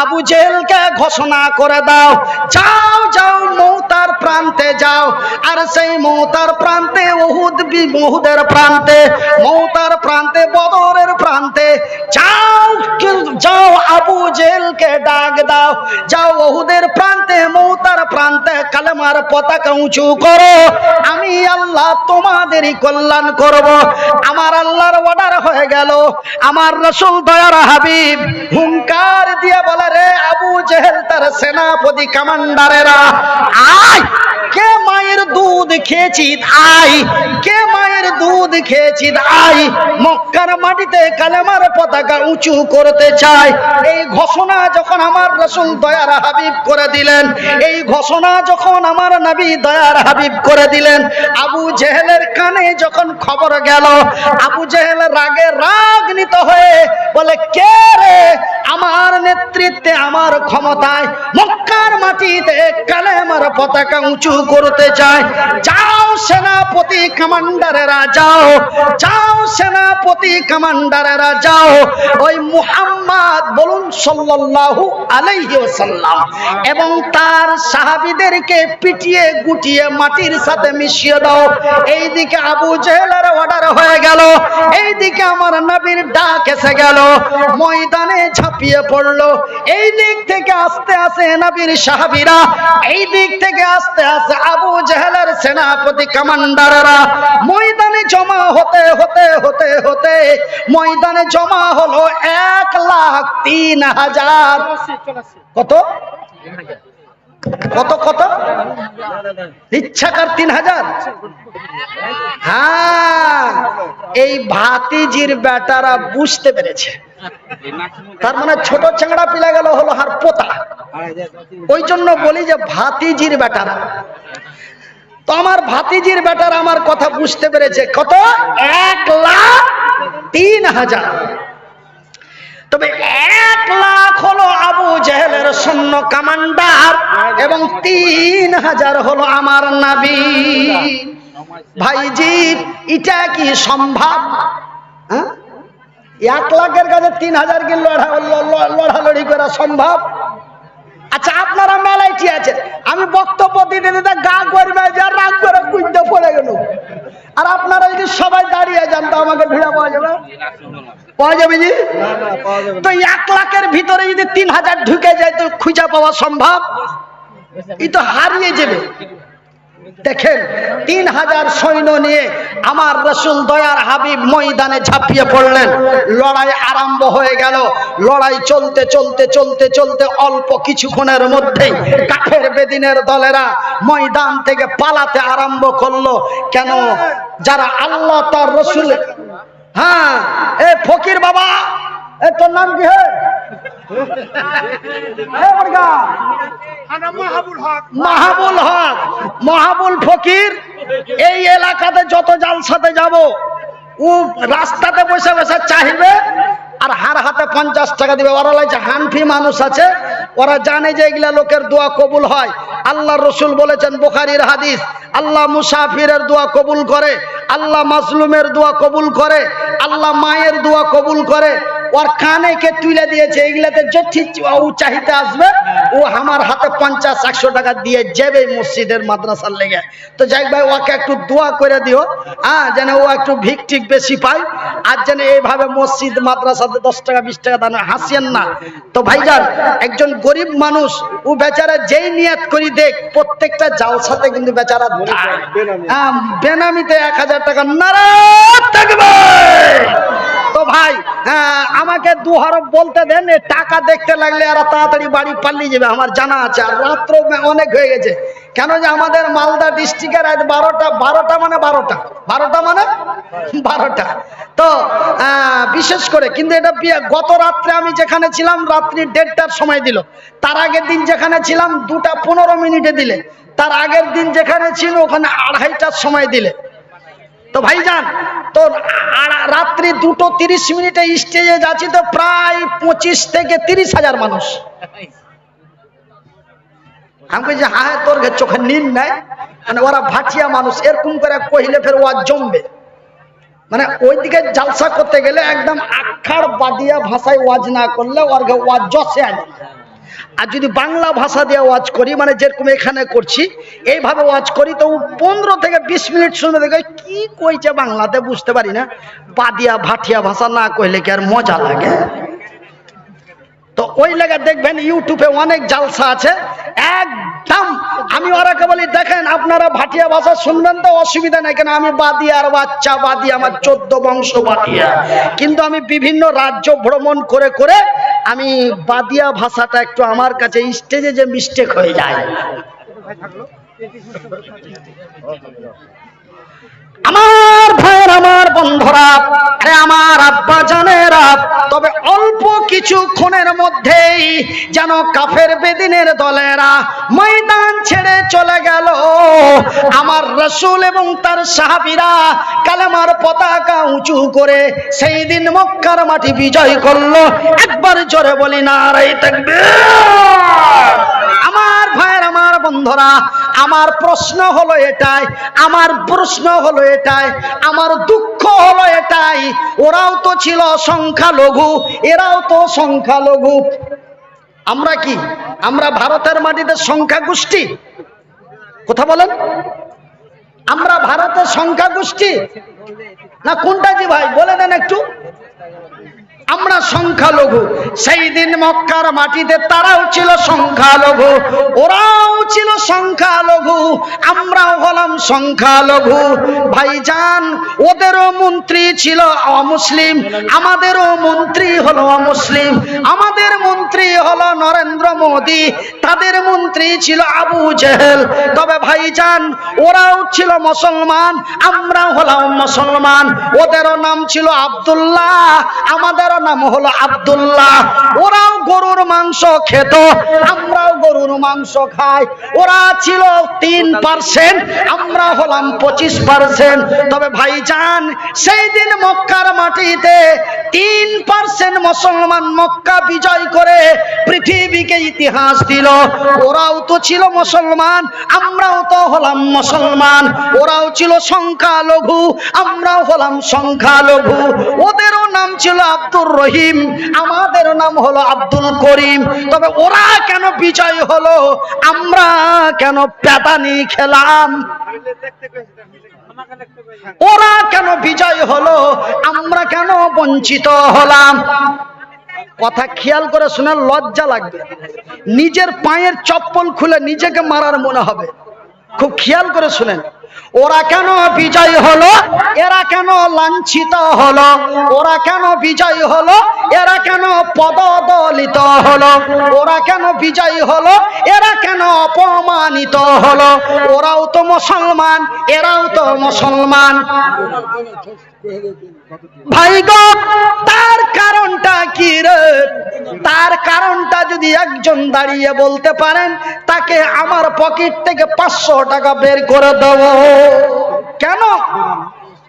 আবু জেহেলকে ঘোষণা করে দাও, যাও যাও মৌতার প্রান্তে যাও। আর সেই মৌতার প্রান্তে উহুদের প্রান্তে, মৌতার প্রান্তে, বদরের প্রান্তে যাও, যাও আবু জেহেলকে ডাক দাও, যাও উহুদের প্রান্তে, মৌতার প্রান্তে কালেমার পতাকা উঁচু করো, আমি আল্লাহ তোমাদেরই কল্যাণ করব। আমার আল্লাহর অর্ডার হয়ে গেল। আমার রাসূল দয়ার হাবিব হুঙ্কার দিয়ে বলে, রে আবু জেহেল তার সেনাপতি কমান্ডারেরা, আয়, কে মায়ের দুধ খেয়েছিস আয়, কে মায়ের দুধ খেয়েছিস আয়, মক্কার মাটিতে কালেমার পতাকা উঁচু করতে চাই। এই ঘোষণা যখন আমার রাসূল দয়ার হাবিব করে দিলেন, এই ঘোষণা যখন আমার নবী দয়ার হাবিব করে দিলেন, আবু জেহেলের কানে যখন খবর গেল, আবু জেহেল রাগে রাগান্বিত হয়ে বলে, কে রে আমার নেতৃত্বে, আমার ক্ষমতায় মক্কার মাটিতে কালেমার পতাকা উঁচু করতে চায়? যাও সেনাপতি কমান্ডারেরা যাও, যাও সেনাপতি কমান্ডারেরা যাও, ওই মুহাম্মদ বলুন সাল্লাল্লাহু আলাইহি ওয়াসাল্লাম এবং তার সাহাবীদেরকে পিটিয়ে গুটিয়ে মাটির সাথে মিশিয়ে দাও। এইদিকে আবু জেহেলের অর্ডার হয়ে গেল, এইদিকে আমার নবীর ডাক এসে গেল, ময়দানে ঝাঁপিয়ে পড়লো। এই দিক থেকে আস্তে আস্তে নবীর সাহাবীরা, এই দিক থেকে আস্তে আস্তে আবু জেহেলের সেনাপতি কমান্ডাররা ময়দানে জমা হতে হতে হতে হতে ময়দানে জমা হলো 1,03,000। কত কত কত ইচ্ছাকার 3,000। হ্যাঁ, এই ভাতিজির বেটারা বুঝতে পেরেছে, তার মানে ছোট চেংড়া পিলা গেল হলো হার পোতা। ওই জন্য বলি যে ভাতিজির বেটারা, তো আমার ভাতিজির বেটারা আমার কথা বুঝতে পেরেছে। কত? 1,03,000। তবে 1 লাখ হলো আবু জেহেলের সৈন্য কমান্ডার এবং 3,000 হলো আমার নবী। ভাইজি, এটা কি সম্ভব? 1 লাখের কাছে 3,000 কি লড়ালড়ি করা সম্ভব? আচ্ছা, আপনারা মেলায় কি আছে, আমি বক্তব্য দিতে দিতে গা করবে যে রাগ করে কুইতে পড়ে গেল। আর আপনারা যদি সবাই দাঁড়িয়ে যান তো আমাকে ভিড়া পাওয়া যাবে? পাওয়া যাবে জি? তো 1 লাখের ভিতরে যদি 3,000 ঢুকে যায় তো খুঁজে পাওয়া সম্ভব? এই তো হারিয়ে যাবে। দেখেন, 3,000 সৈন্য নিয়ে আমার রাসূল দয়ার হাবিব ময়দানে ঝাঁপিয়ে পড়লেন। লড়াই আরম্ভ হয়ে গেল। লড়াই চলতে চলতে চলতে চলতে অল্প কিছুক্ষণের মধ্যেই কাফের বেদিনের দলেরা ময়দান থেকে পালাতে আরম্ভ করলো। কেন? যারা আল্লাহ তার রাসূল, হ্যাঁ, এ ফকির বাবা, এ তোর নাম কি? মাহবুল হক, মাহবুল ফকির। এই এলাকাতে যত জালসাতে যাব, ও রাস্তাতে বসে বসে চাইবে আর হার হাতে 50 টাকা দিবে। ওরা লাগছে হানফি মানুষ আছে, ওরা জানে যে এগুলা লোকের দোয়া কবুল হয়। আল্লাহ রসুল বলেছেন, বুখারীর হাদিস, আল্লাহ মুসাফিরের দোয়া কবুল করে, আল্লাহ মাজলুমের দোয়া কবুল করে, আল্লাহ মায়ের দোয়া কবুল করে। ওর কানে কে তুলে দিয়েছে, এইগুলাতে ও চাহিতে আসবে, ও আমার হাতে 50-100 টাকা দিয়ে যাবে মসজিদের মাদ্রাসার লেগে। তো যাই ভাই, ওকে একটু দোয়া করে দিও, হ্যাঁ, যেন ও একটু ভিক টিক বেশি পায়, আর যেন এইভাবে মসজিদ মাদ্রাসাতে 10 টাকা 20 টাকা দান হাসিয়েন না। তো ভাইজান, একজন গরিব মানুষ, ও বেচারা যেই নিয়ত করি দেখ, প্রত্যেকটা জালসাতে কিন্তু বেচারা বেনামিতে 1,000 টাকা নারাজ থাকবে। তো ভাই, আমাকে 2 হরফ বলতে দেন, টাকা দেখতে লাগলে এরা তাড়াতাড়ি বাড়ি পালিয়ে যাবে, আমার জানা আছে। আর রাত্র অনেক হয়ে গেছে, কেন যে আমাদের মালদা ডিস্ট্রিক্টের রাত 12টা মানে 12টা। তো বিশেষ করে কিন্তু এটা গত রাত্রে আমি যেখানে ছিলাম রাত্রি 1:30টার সময় দিল, তার আগের দিন যেখানে ছিলাম 2টা 15 মিনিটে দিলে, তার আগের দিন যেখানে ছিল ওখানে 2:30টার সময় দিলে। তো ভাইজান, তো রাত্রি 2:30 মিনিটে স্টেজে যাচ্ছি, তো প্রায় 25 থেকে 30,000 মানুষ। আমি বলছি, হ্যাঁ, তোর চোখে নীল নাই, মানে ওরা ভাটিয়া মানুষ, এরকম করে কহিলে ফের ওয়াজ জমবে। মানে ওইদিকে জালসা করতে গেলে একদম আখাড় বাদিয়া ভাষায় ওয়াজ না করলে ওর ওয়াজ জসে আসবে। আর যদি বাংলা ভাষা দিয়ে ওয়াজ করি, মানে যেরকম এখানে করছি এইভাবে ওয়াজ করি, তো 15 থেকে 20 মিনিট শুনে দেখে কি কইছে বাংলাতে বুঝতে পারি না। বাদিয়া ভাটিয়া ভাষা না কইলে কি আর মজা লাগে? তো ওই লাগা দেখবেন ইউটিউবে অনেক জালসা আছে একদম। আমি ওরাকে বলি দেখেন আপনারা ভাটিয়া ভাষা শুনবেন তো অসুবিধা নাই, কেন আমি বাদিয়ার বাচ্চা, বাদিয়া আমার 14 বংশ বাদিয়া। কিন্তু আমি বিভিন্ন রাজ্য ভ্রমণ করে করে আমি বাদিয়া ভাষাটা একটু আমার কাছে স্টেজে যে মিস্টেক হয়ে যায়। আমার ভাইয়ের, আমার বন্ধুরা, আরে আমার আব্বা জানেরা, তবে অল্প কিছুক্ষণের মধ্যেই যেন কাফের বেদিনের দলেরা ময়দান ছেড়ে চলে গেল। আমার রাসূল এবং তার সাহাবীরা কালেমার পতাকা উঁচু করে সেই দিন মক্কার মাটি বিজয় করলো। একবার জোরে বলি নারায়ে তাকবীর। আমার ভাইয়ের, আমার বন্ধুরা, আমার প্রশ্ন হলো এটাই, আমার প্রশ্ন হলো এটাই, আমার দুঃখ হলো এটাই, ওরাও তো ছিল সংখ্যালঘু, এরাও তো সংখ্যালঘু। আমরা কি? আমরা ভারতের মাটিতে সংখ্যা গোষ্ঠী? কথা বলেন, আমরা ভারতের সংখ্যা গোষ্ঠী না কোনটা? জি ভাই বলে দেন একটু। আমরা সংখ্যালঘু। সেই দিন মক্কার মাটিতে তারাও ছিল সংখ্যালঘু, ওরাও ছিল সংখ্যালঘু, আমরাও হলাম সংখ্যালঘু। ভাইজান, ওদেরও মন্ত্রী ছিল অমুসলিম, আমাদেরও মন্ত্রী হলো অমুসলিম। আমাদের মন্ত্রী হলো নরেন্দ্র মোদি, তাদের মন্ত্রী ছিল আবু জেহেল। তবে ভাইজান, ওরাও ছিল মুসলমান, আমরাও হলাম মুসলমান। ওদেরও নাম ছিল আব্দুল্লাহ, আমাদের নাম হলো আব্দুল্লাহ। ওরাও গরুর মাংস খেত, আমরাও গরুর মাংস খাই। ওরা ছিল 3%, আমরা হলাম 25%। তবে ভাইজান, সেই দিন মক্কার মাটিতে 3% মুসলমান মক্কা বিজয় করে পৃথিবীকে ইতিহাস দিল। ওরাও তো ছিল মুসলমান, আমরাও তো হলাম মুসলমান। ওরাও ছিল সংখ্যালঘু, আমরাও হলাম সংখ্যালঘু। ওদেরও নাম ছিল আব্দুর রহিম, আমাদের নাম হলো আব্দুল করিম। তবে ওরা কেন বিজয় হলো, আমরা কেন প্যাদানি খেলাম? ওরা কেন বিজয় হলো, আমরা কেন বঞ্চিত হলাম? কথা খেয়াল করে শুনে লজ্জা লাগবে, নিজের পায়ের চপ্পল খুলে নিজেকে মারার মনে হবে। খুব খেয়াল করে শুনেন, ওরা কেন বিজয় হলো, এরা কেন লাঞ্ছিত হলো? ওরা কেন বিজয় হলো, এরা কেন পদদলিত হলো? ওরা কেন বিজয় হলো, এরা কেন অপমানিত হলো? ওরাও তো মুসলমান, এরাও তো মুসলমান। ভাই গো, তার কারণটা কি রে? তার কারণটা যদি একজন দাঁড়িয়ে বলতে পারেন, তাকে আমার পকেট থেকে 500 টাকা বের করে দেব। কেন?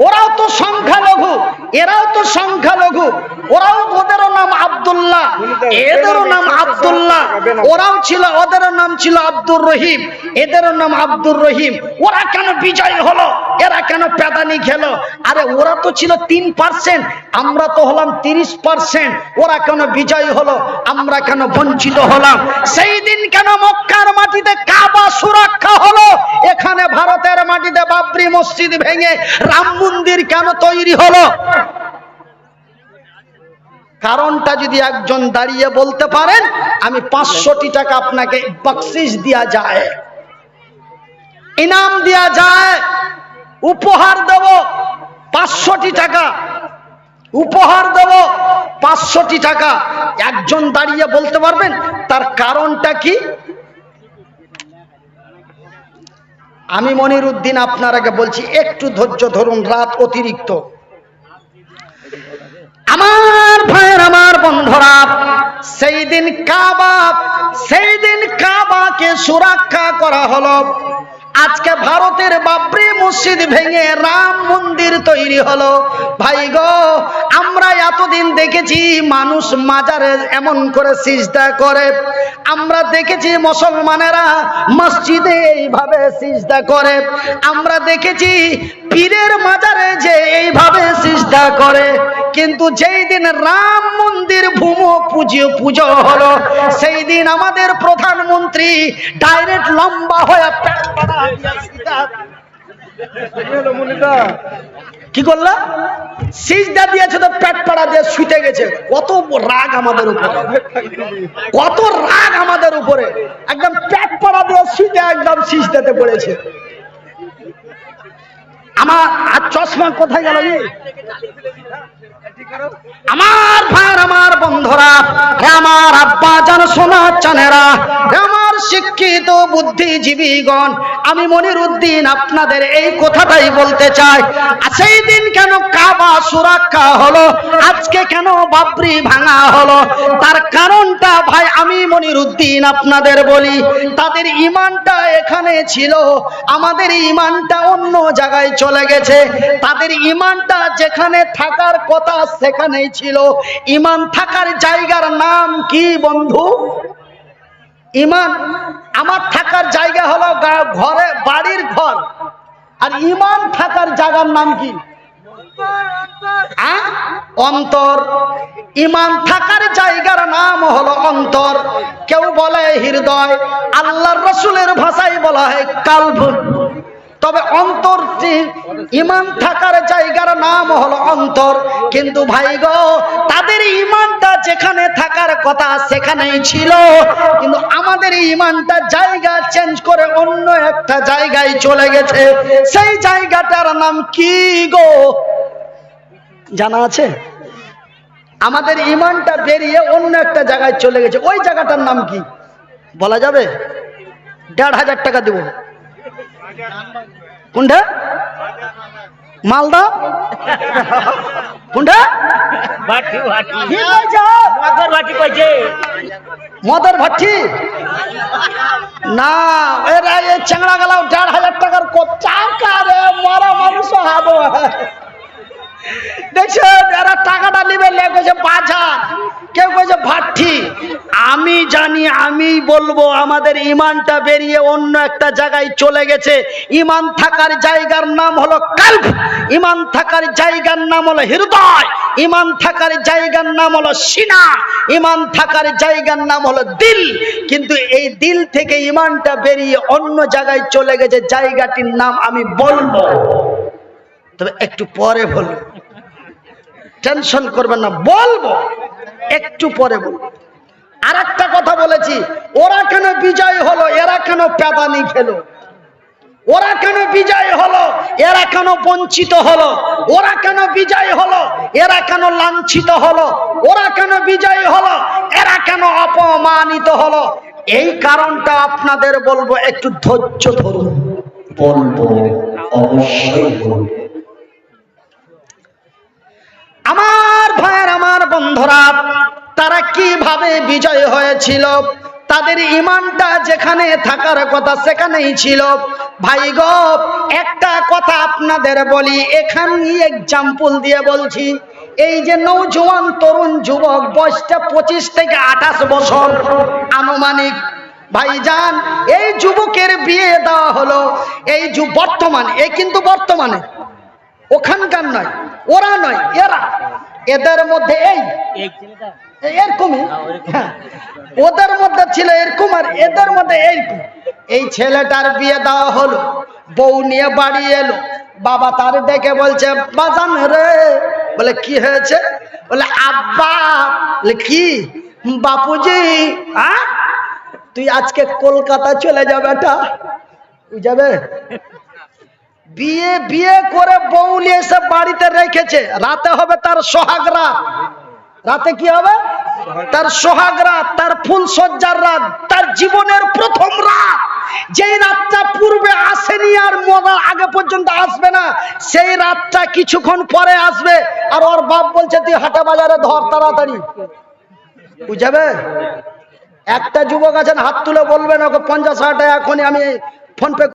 ওরাও তো সংখ্যালঘু, এরাও তো সংখ্যালঘু। ওরাও, ওদেরও নাম আব্দুল্লাহ, এদেরও নাম আব্দুল্লাহ। ওরাও ছিল, ওদেরও নাম ছিল আব্দুর রহিম, এদেরও নাম আব্দুর রহিম। ওরা কেন বিজয় হলো, এরা কেন প্যাদানি খেলো? আরে ওরা তো ছিল 3%, আমরা তো হলাম 30%। ওরা কেন বিজয় হলো, আমরা কেন বঞ্চিত হলাম? সেই দিন কেন মক্কার মাটিতে কাবা সুরক্ষা হলো, এখানে ভারতের মাটিতে বাবরি মসজিদ ভেঙে রাম মন্দির কেন তৈরি হলো? কারণটা যদি একজন দাঁড়িয়ে বলতে পারেন, আমি 500 টাকা আপনাকে বকশিশ দেয়া যায়, ইনাম দেয়া যায়, উপহার দেব 500 টাকা, উপহার দেব 500 টাকা। একজন দাঁড়িয়ে বলতে পারবেন তার কারণটা কি? আমি মনিরউদ্দিন আপনার আগে বলছি, একটু ধৈর্য ধরুন, রাত অতিরিক্ত। আমার ভাইয়ের, আমার বন্ধুরা, সেই দিন কাবাকে সুরক্ষা করা হলো। আজকে ভারতের বাবরি মসজিদ ভেঙে রাম মন্দির তৈরি হলো। ভাই গো, আমরা এতদিন দেখেছি মানুষ মাজারে এমন করে সিজদা করে, আমরা দেখেছি মুসলমানেরা মসজিদে এইভাবে সিজদা করে, আমরা দেখেছি পীরের মাজারে যে এইভাবে সিজদা করে। কিন্তু যেই দিন রাম মন্দির পুজো হলো, সেই দিন আমাদের প্রধানমন্ত্রী ডাইরেক্ট লম্বা হয়ে কি করলো, সিজদা দিয়েছে তো পেট পাড়া দিয়ে শুতে গেছে। কত রাগ আমাদের উপরে, কত রাগ আমাদের উপরে, একদম পেট পাড়া দিয়ে শুতে একদম সিজদাতে পড়েছে। আমার আর চশমা কোথায় গেল? আমার ভাই, আমার বন্ধুরা, আমার আব্বা জান, সোনা চানেরা, আমার শিক্ষিত বুদ্ধিজীবীগণ, আমি মনিরউদ্দিন আপনাদের এই কথাটাই বলতে চাই। সেই দিন কেন কাবা সুরক্ষা হলো, আজকে কেন বাবরি ভাঙা হলো, তার কারণটা ভাই আমি মনিরউদ্দিন আপনাদের বলি। তাদের ঈমানটা এখানে ছিল, আমাদের ঈমানটা অন্য জায়গায় চলে গেছে। তাদের ঈমানটা যেখানে থাকার কথা সেখানেই ছিল। ঈমান থাকার জায়গার নাম কি বন্ধু? ঈমান আমার থাকার জায়গা হলো ঘরে, বাড়ির ঘর। আর ঈমান থাকার জায়গার নাম কি? অন্তর। ঈমান থাকার জায়গার নাম হলো অন্তর। কেউ বলে হৃদয়, আল্লাহর রাসূলের ভাষায় বলা হয় কালব। তবে অন্তরটি, ঈমান থাকার জায়গার নাম হলো অন্তর। কিন্তু ভাই গো, তাদের ঈমানটা যেখানে থাকার কথা সেখানেই ছিল, কিন্তু আমাদের ঈমানটা জায়গা চেঞ্জ করে অন্য একটা জায়গায় চলে গেছে। সেই জায়গাটার নাম কি গো জানা আছে? আমাদের ঈমানটা বেরিয়ে অন্য একটা জায়গায় চলে গেছে। ওই জায়গাটার নাম কি বলা যাবে? ১,৫০০ টাকা দেব। কোনটা? মালদা? কোনটা? মদর ভাটি না, এরা এই চ্যাংড়া গেলাও ১,৫০০ টাকার টাকা রে, মরা মানুষ হাবো। দেখছেন, এরা টাকাটা নিবে, লেগেছে বাজার, কেউ কয়েছে ভাটি। আমি জানি, আমি বলবো আমাদের ঈমানটা বেরিয়ে অন্য একটা জায়গায় চলে গেছে। ঈমান থাকার জায়গার নাম হলো কালব, ঈমান থাকার জায়গার নাম হলো হৃদয়, ঈমান থাকার জায়গার নাম হলো সিনা, ঈমান থাকার জায়গার নাম হলো দিল। কিন্তু এই দিল থেকে ঈমানটা বেরিয়ে অন্য জায়গায় চলে গেছে, জায়গাটির নাম আমি বলবো, তবে একটু পরে বলবো। টেনশন করবেন না, বলবো একটু পরে বলবো। আর একটা কথা বলেছি, ওরা কেন বিজয় হলো, এরা কেন প্যাদানি খেলো? ওরা কেন বিজয় হলো, এরা কেন বঞ্চিত হলো? ওরা কেন বিজয় হলো, এরা কেন লাঞ্ছিত হলো? ওরা কেন বিজয় হলো, এরা কেন অপমানিত হলো? এই কারণটা আপনাদের বলবো, একটু ধৈর্য ধরুন। বলবো, অবশ্যই বলবো। আমার ভাইয়ের, আমার বন্ধুরা, তারা কিভাবে বিজয় হয়েছিল? তাদের ঈমানটা যেখানে থাকার কথা সেখানেই ছিল। ভাই গো, একটা কথা আপনাদের বলি, এখানে এক্সাম্পল দিয়ে বলছি। এই যে নওজোয়ান তরুণ যুবক, বয়সটা 25 থেকে 28 বছর আনুমানিক, ভাইজান, এই যুবকের বিয়ে দেওয়া হলো। এই বর্তমানে, এই কিন্তু বর্তমানে, ওখানকার নয়, ওরা নয়, এরা, এদের মধ্যে এরকমই, ওদের মধ্যে ছিল এরকম, আর এদের মধ্যে এইরকম। এই ছেলেটার বিয়ে দেওয়া হলো, বউ নিয়ে বাড়ি এলো। বাবা তার ডেকে বলছে, বাজান রে। বলে কি হয়েছে? বলে আব্বা। বলে কি? বাপুজি, তুই আজকে কলকাতা চলে যাবে, এটা যাবে। বিয়ে করে বউ নিয়ে এসে বাড়িতে রেখেছে, রাতে হবে তার সোহাগ রাত। রাতে কি হবে? তার সোহাগ রাত, তার ফুল সজ্জার রাত, তার জীবনের প্রথম রাত। যেই রাতটা পূর্বে আসেনি আর মজার আগে পর্যন্ত আসবে না, সেই রাতটা কিছুক্ষণ পরে আসবে। আর ওর বাপ বলছে, তুই হাটে বাজারে ধর তাড়াতাড়ি, বুঝাবে। একটা যুবক আছেন, হাত তুলে বলবেন ওকে 50,000 টাকা এখনই আমি ফোন পে